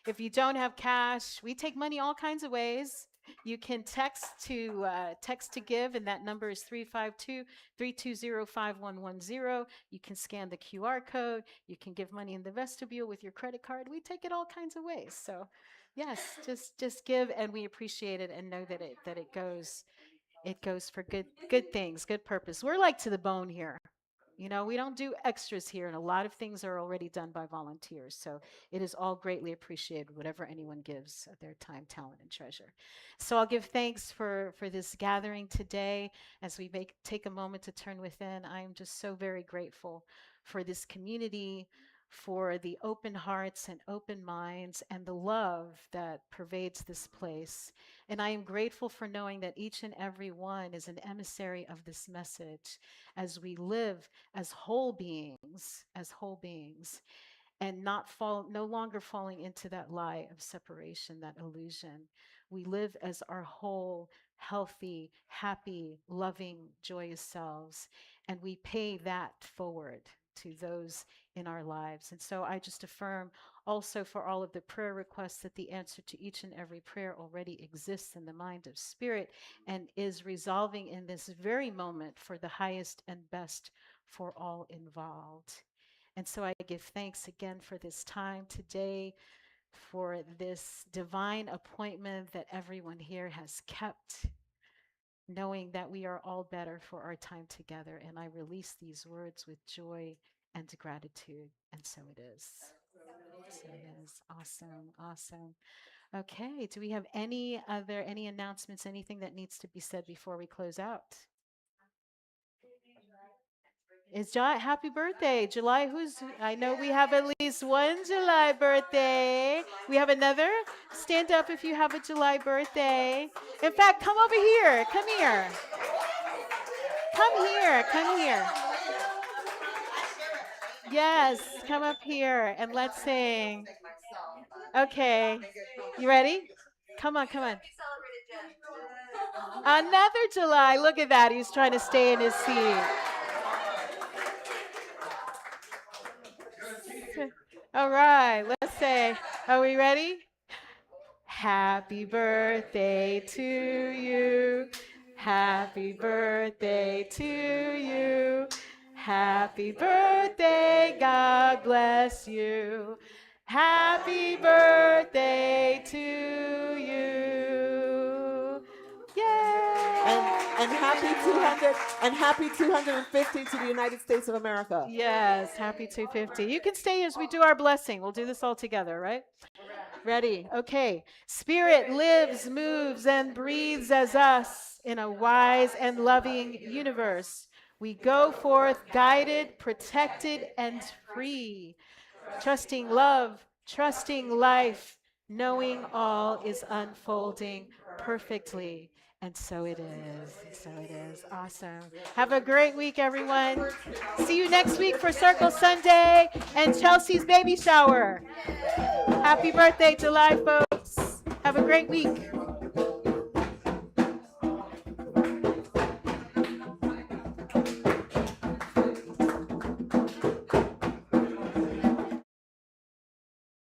If you don't have cash, we take money all kinds of ways. You can text to give, and that number is 352-320-5110. You can scan the QR code. You can give money in the vestibule with your credit card. We take it all kinds of ways. So, yes, just give, and we appreciate it, and know that it goes for good things, good purpose. We're like to the bone here. You know, we don't do extras here, and a lot of things are already done by volunteers. So it is all greatly appreciated, whatever anyone gives of their time, talent, and treasure. So I'll give thanks for this gathering today as we take a moment to turn within. I am just so very grateful for this community, for the open hearts and open minds and the love that pervades this place. And I am grateful for knowing that each and every one is an emissary of this message as we live as whole beings, and no longer falling into that lie of separation, that illusion. We live as our whole, healthy, happy, loving, joyous selves, and we pay that forward to those in our lives. And so I just affirm also for all of the prayer requests that the answer to each and every prayer already exists in the mind of spirit and is resolving in this very moment for the highest and best for all involved. And so I give thanks again for this time today, for this divine appointment that everyone here has kept, knowing that we are all better for our time together. And I release these words with joy and gratitude. And so it is. So it is. Awesome. Awesome. Okay. Do we have any announcements, anything that needs to be said before we close out? It's July. Happy birthday, July. I know we have at least one July birthday. We have another. Stand up if you have a July birthday. In fact, come over here. Come here. Come here. Come here. Yes, come up here and let's sing. Okay. You ready? Come on, come on. Another July. Look at that. He's trying to stay in his seat. All right, let's say, are we ready? Happy birthday to you. Happy birthday to you. Happy birthday, God bless you. Happy birthday to you. Yay! And happy 250 to the United States of America. Yes, happy 250. You can stay as we do our blessing. We'll do this all together, right? Ready? Okay. Spirit lives, moves, and breathes as us in a wise and loving universe. We go forth guided, protected, and free, trusting love, trusting life, knowing all is unfolding perfectly. And so it is. And so it is. Awesome. Have a great week, everyone. See you next week for Circle Sunday and Chelsea's baby shower. Happy birthday, July, folks. Have a great week.